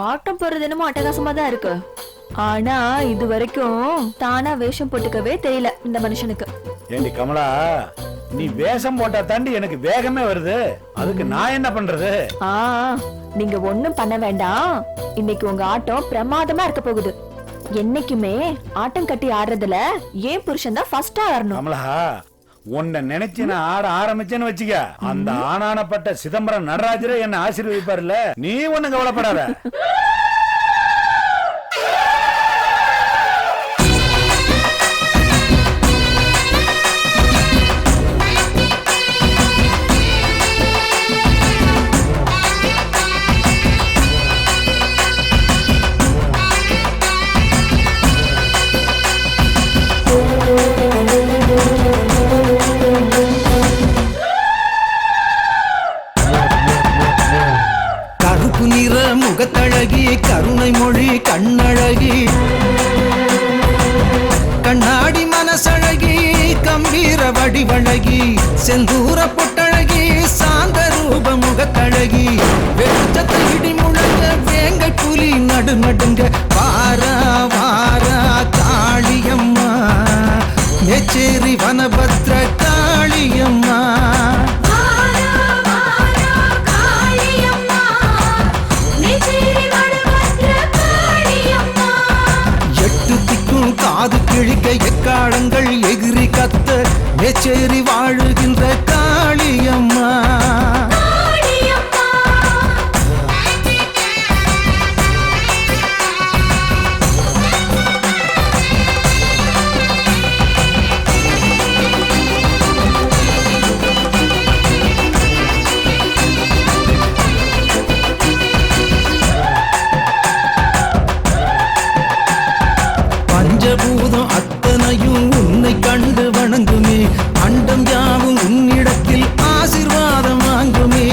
ஆட்டம் போறது என்னமோ அட்டகாசமா தான் இருக்கு. ஆனா இது வரைக்கும் தானா வேஷம் போட்டுக்கவே தெரியல இந்த மனுஷனுக்கு. ஏண்டி கமலா, நீ வேஷம் போட்டா தாண்டி எனக்கு வேகமே வருது. அதுக்கு நான் என்ன பண்றது? நீங்க ஒண்ணும் பண்ண வேண்டாம். இன்னைக்கு உங்க ஆட்டம் பிரமாதமா இருக்க போகுது. என்னைக்குமே ஆட்டம் கட்டி ஆடுறதுல ஏன் புருஷன் தான் ஃபர்ஸ்டா வரணும். கமலா, உன்னை நினைச்சு நான் ஆட ஆரம்பிச்சேன்னு வச்சுக்க, அந்த ஆனானப்பட்ட சிதம்பரம் நடராஜரே என்ன ஆசீர்வதிப்பாருல்ல. நீ ஒண்ணும் கவலைப்படாத. முகத்தழகி, கருணை மொழி கண்ணழகி, கண்ணாடி மனசழகி, கம்பீர வடிவழகி, செந்தூர பொட்டழகி, சாந்த ரூப முகத்தழகி, வெளிச்சத்தை இடி முழங்க வேங்கை புலி நடு நடுங்க, வாரா வாரா காளியம்மா, மேச்சேரி வனபத்ர காளியம்மா. காது கிழிக்க எக்காலங்கள் எகிரி கத்த மேச்சேரி வாழுகின்ற காளியம்மா. பஞ்சபூதம் அத்தனையும் உன்னை கண்டு வணங்குமே, அண்டம் யாவும் உன்னிடத்தில் ஆசீர்வாதம் வாங்குமே,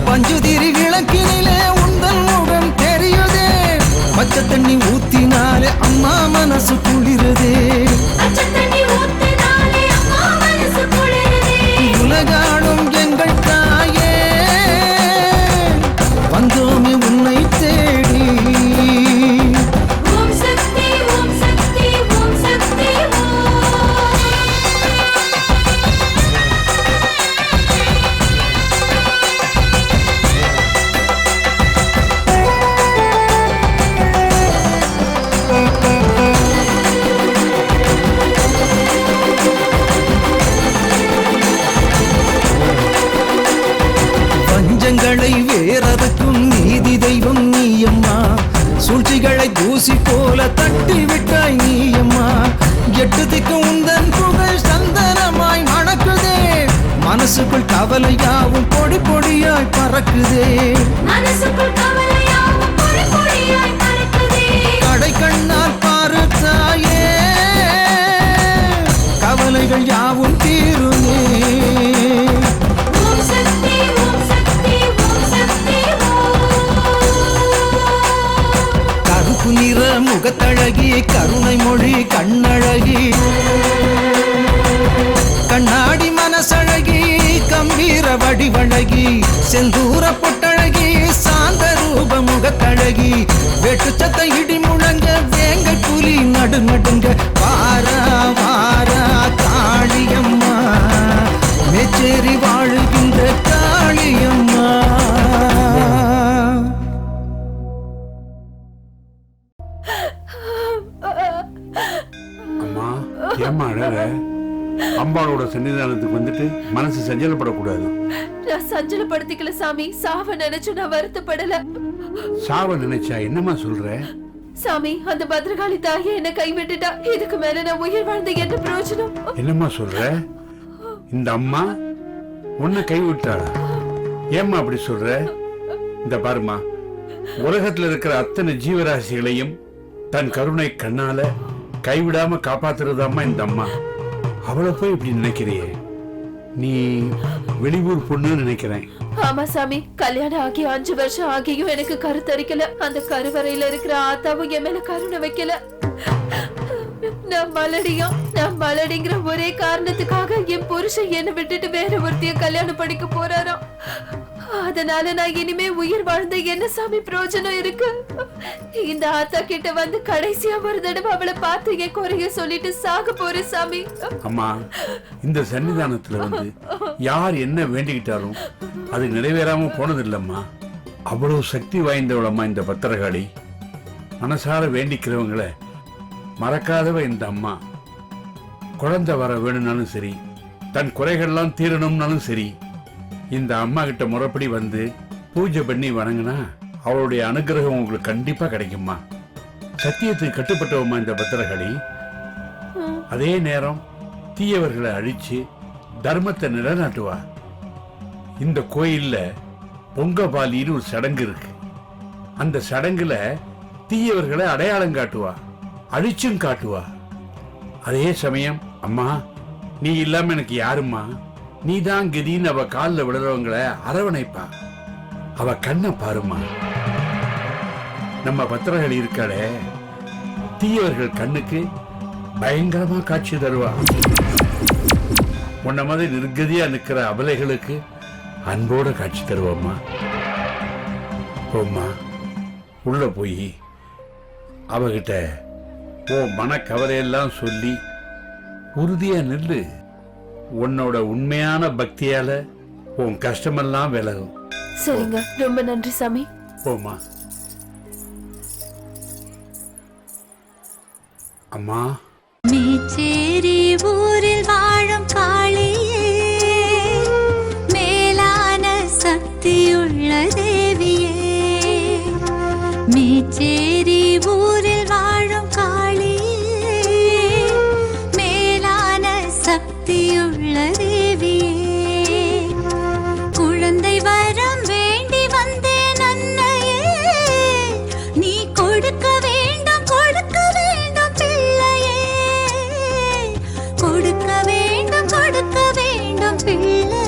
பஞ்சுதிரி விளக்கினிலே உந்தன் முகம் தெரியுதே, பச்சை தண்ணி ஊத்தினாலே அம்மா மனசு குளிருதே, உலகாடும் எங்கள் தாயே வந்தோமே உன்னை தேடி. கவலையாவும் பொடி பொடியாய் பறக்குதே மனசுக்குள் கவலையாவும் பொடி பொடியாய் பறக்குதே கடை கண்ணால் பாரு தாயே கவலைகள் யாவும் தீருமே ஓம் சக்தி ஓம் சக்தி ஓம் சக்தி கருப்பு நிற முகத்தழகி கருணை மொழி கண்ணழகி கண்ணாடி மனசழகி கம்பீர வடிவழகி செந்தூர பொட்டழகி சாந்த ரூப முகத்தழகி வெட்டு சத்த இடி முழங்க வேங்க புலி நடு நடுங்க வாரா வாரா காளியம்மா மேச்சேரி வாழுகின்ற காளியம்மா அம்மா ஏம்மா அழற? அம்பாளோட சன்னிதானத்துக்கு வந்துட்டு மனசு சஞ்சலப்படக்கூடாது. நான் சஞ்சலப்படுத்திக்கல சாமி. சாவ நினைச்சு நான் வருத்தப்படல. சாவ நினைச்சா என்னம்மா சொல்ற? சாமி, அந்த பத்ரகாளி தாயே என்ன கைவிட்டுட்டா. இதுக்கு மேல நான் உயிர் வாழ்ந்த என்ன பிரயோஜனம்? என்னம்மா சொல்ற? இந்த அம்மா உன்னை கைவிட்டாளா? ஏம்மா அப்படி சொல்ற? இந்த பாருமா, உலகத்துல இருக்கிற அத்தனை ஜீவராசிகளையும் தன் கருணை கண்ணால கைவிடாம காப்பாத்துறதாம்மா இந்த அம்மா. அவளை போய் இப்படி நினைக்கிறியே? நீ வெளியூர் பொண்ணு நினைக்கிறேன். ஆமா சாமி, கல்யாணம் ஆகி 5 வருஷம் ஆகியும் எனக்கு கருத்தரிக்கல. அந்த கருவறையில இருக்கிற ஆத்தாவும் என் மேல கருணை வைக்கல. நான் மலடிங்கிற ஒரே காரணத்துக்காக என் புருஷன் என்ன விட்டுட்டு வேற ஒருத்தைய கல்யாணம் படிக்க போறாராம். அதனால நான் இனிமே உயிர் வாழ்ந்த என்ன சாமி பிரயோஜனம் இருக்கு? இந்த ஆத்தா கிட்ட வந்து கடைசியா ஒரு தடவை அவளை பார்த்து என் குறைய சொல்லிட்டு சாக போறேன் சாமி. அம்மா, இந்த சன்னிதானத்துல வந்து யார் என்ன வேண்டிக்கிட்டாலும் அது நிறைவேறாம போனது இல்லம்மா. அவ்வளவு சக்தி வாய்ந்தவளம்மா இந்த பத்திரகாளி. மனசார வேண்டிக்கிறவங்களை மறக்காதவ இந்த அம்மா. குழந்தை வர வேணும்னாலும் சரி, தன் குறைகள்லாம் தீரணும்னாலும் சரி, இந்த அம்மா கிட்ட முறைப்படி வந்து பூஜை பண்ணி வணங்கினா அவளுடைய அனுகிரகம் உங்களுக்கு கண்டிப்பா கிடைக்குமா. சத்தியத்துக்கு கட்டுப்பட்டவம்மா இந்த பத்திரகாளி. அதே நேரம் தீயவர்களை அழிச்சு தர்மத்தை நிலைநாட்டுவா. இந்த கோயில்ல பொங்கபாலின்னு ஒரு சடங்கு இருக்கு. அந்த சடங்குல தீயவர்களை அடையாளம் காட்டுவா, அழிச்சும் காட்டுவா. அதே சமயம் அம்மா, நீ இல்லாம எனக்கு யாரும்மா, நீதான் கதின்னு அவ காலில் விழுறவங்களை அரவணைப்பா. அவ கண்ணை பாருமா. நம்ம பத்திரகாளி இருக்காளே, தீயவர்கள் கண்ணுக்கு பயங்கரமா காட்சி தருவா. உன்ன மாதிரி நிர்கதியா நிக்கிற அபலைகளுக்கு அன்போட காட்சி தருவாம்மா. போம்மா, உள்ள போய் அவகிட்ட உன் மனக்கவலையெல்லாம் சொல்லி உறுதியா நில்லு. உன்னோட உண்மையான பக்தியால உன் கஷ்டமெல்லாம் விலகும். சரிங்க, ரொம்ப நன்றி சாமி. போமா. அம்மா, மேச்சேரி ஊரில் வாழும் காளியே, மேலான சக்தியுள்ள தேவியே. மேச்சேரி ஊரில் வாழும் காளியே, மேலான சக்தியுள்ள தேவியே. குழந்தை வரம் வேண்டி வந்தேன் அன்னையே, நீ கொடுக்க வேண்டும் கொடுக்க வேண்டும் பிள்ளையே, கொடுக்க வேண்டும் கொடுக்க வேண்டும் பிள்ளையே.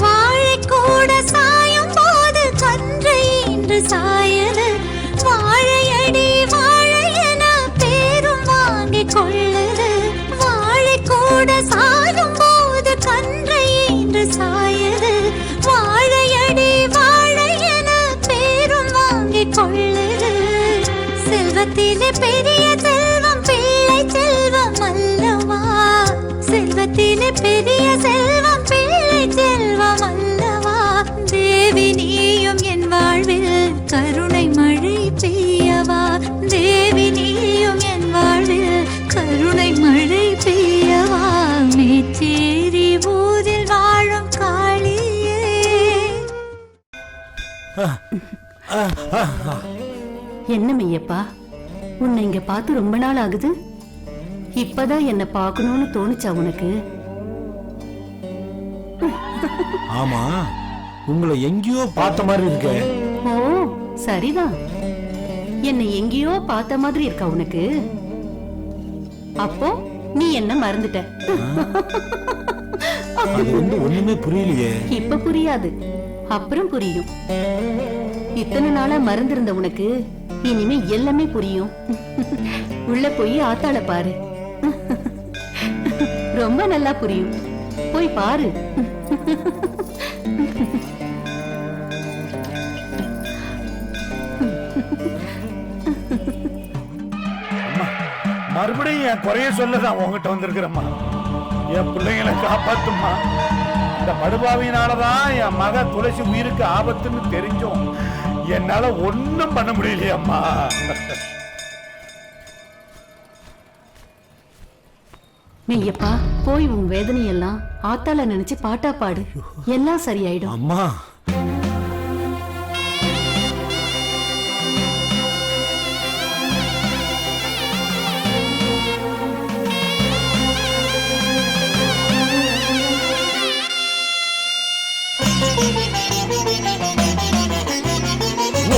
வாழைக்கூட சாயும் போது கன்றை இன்று சாயது, வாழையடி வாழை என பேரும் வாங்கிக் கொள்ளது. வாழைக்கூட சாயும் போது கன்றை இன்று சாயது, வாழையடி வாழை என பேரும் வாங்கிக் கொள்ளது. செல்வத்திலே பெரிய செல்வம் பிள்ளை செல்வம் அல்லவா, செல்வத்திலே பெரிய செல்வம் பிள்ளை செல்வம் அல்லவா. தேவி நீயும் என் வாழ்வில் கருணை மழை பெய்யவா, தேவி நீயும் என் என்ன மெய்யப்பா, உன்னை இங்க பார்த்து ரொம்ப நாள் ஆகுது. இப்பதான் என்ன பார்க்கணும்னு தோணுச்சா உனக்கு? ஆமா, உங்களை எங்கேயோ பார்த்த மாதிரி இருக்க. ஓ சரிதான், என்னை எங்கேயோ பார்த்த மாதிரி இருக்கா உனக்கு. அப்போ நீ என்ன மறந்துட்ட. அது ஒண்ணுமே புரியலையே. இப்ப புரியாது, அப்புறம் புரியும். இத்தனை நாளா மறந்திருந்த உனக்கு இனிமே எல்லாமே புரியும். உள்ள போய் ஆத்தாள பாரு, ரொம்ப நல்லா புரியும். போய் பாரு. மறுபடியும் என் குறைய சொல்லதான் உங்ககிட்ட வந்திருக்கிறம்மா. என் பிள்ளைங்களை காப்பாத்துமா. இந்த மடுபாவினாலதான் என் மக துளசி உயிருக்கு ஆபத்துன்னு தெரிஞ்சோம். என்னால ஒண்ணும் பண்ண முடியலையம்மா. மெய்யப்பா, போய் உன் வேதனையெல்லாம் ஆத்தால நினைச்சு பாட்டா பாடு, எல்லாம் சரியாயிடும். அம்மா,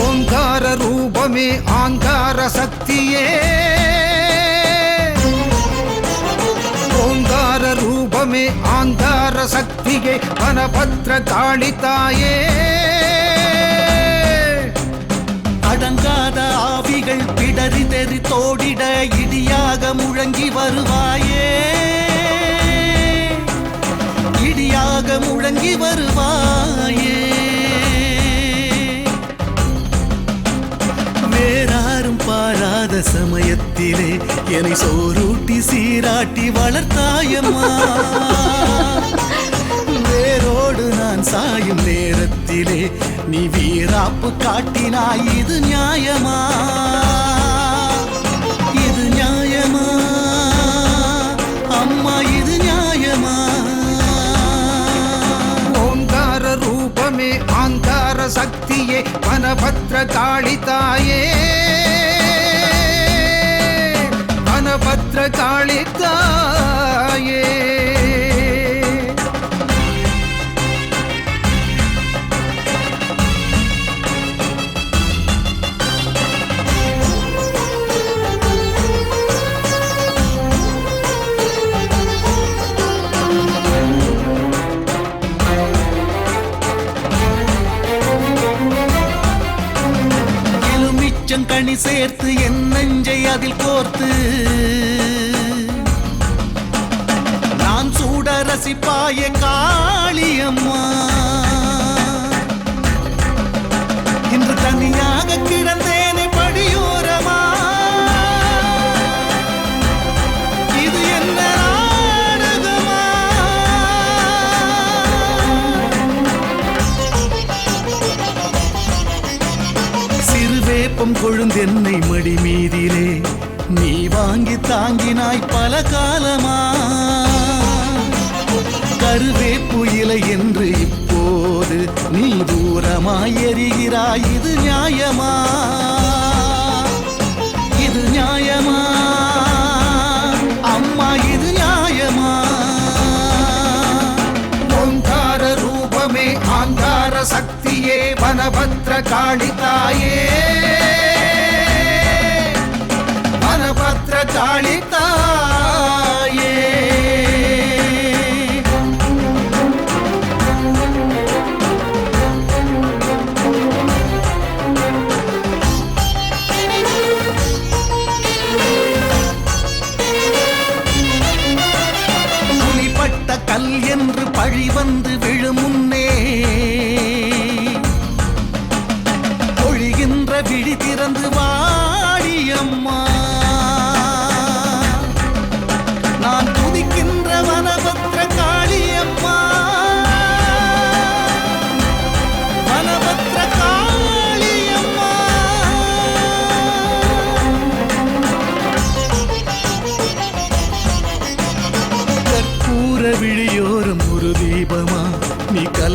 ஓங்கார ரூபமே ஆங்கார சக்தியே, ஓங்கார ரூபமே ஆங்கார சக்தியே, வனபத்ர காளிதாயே. அடங்காத ஆவிகள் பிடரி தெறி தோடிட இடியாக முழங்கி வருவாயே, இடியாக முழங்கி வருவாயே. வேறாரும் பாராத சமயத்திலே என்னை சோரூட்டி சீராட்டி வளர்த்தாயம்மா. வேரோடு நான் சாயும் நேரத்திலே நீ வீராப்பு காட்டினாய். இது நியாயமா? இது நியாயமா அம்மா? இது நியாயமா? ஓங்கார ரூபமே ஆங்கார சக்தியே, வனபத்ர காளிதாயே, வனபத்ர காளிதாயே. கனி சேர்த்து என் நெஞ்சை அதில் கோர்த்து நான் சூட ரசிப்பாய காளியம்மா. இன்று தனியாக கிடந்தேனே படியோரமா. இது என்ன நாடகமா? சிறுவேப்பம் கொழுந்தென்னை மடி மீதிலே நீ வாங்கி தாங்கினாய் பல காலமா. கருவேப்பு இலை என்று இப்போது நீ தூரமாய் எரிகிறாய். இது நியாயமா? இது நியாயமா அம்மா? இது நியாயமா? ஓங்கார ரூபமே ஆங்கார சக்தியே, வனபத்ர காளிதாயே, வனபத்ர காளிதாயே. புலிப்பட்ட கல் என்று பழி வந்து விழும் முன்னே பொழிகின்ற விழி திறந்து வாடியம்மா.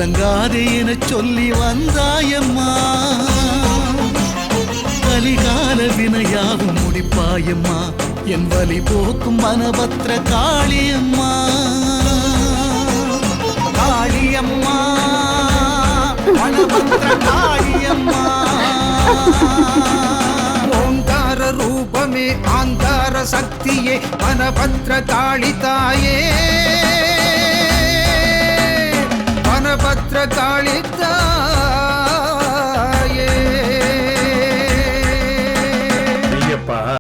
கலங்காதே என சொல்லி வந்தாயம்மா கலிகால வினையாவும் முடிப்பாயம்மா என் வலி போக்கும் வனபத்ர காளியம்மா காளியம்மா வனபத்ர காளியம்மா ஓங்கார ரூபமே ஆங்கார சக்தியே வனபத்ர காளி தாயே வனபத்ர காளி தாயே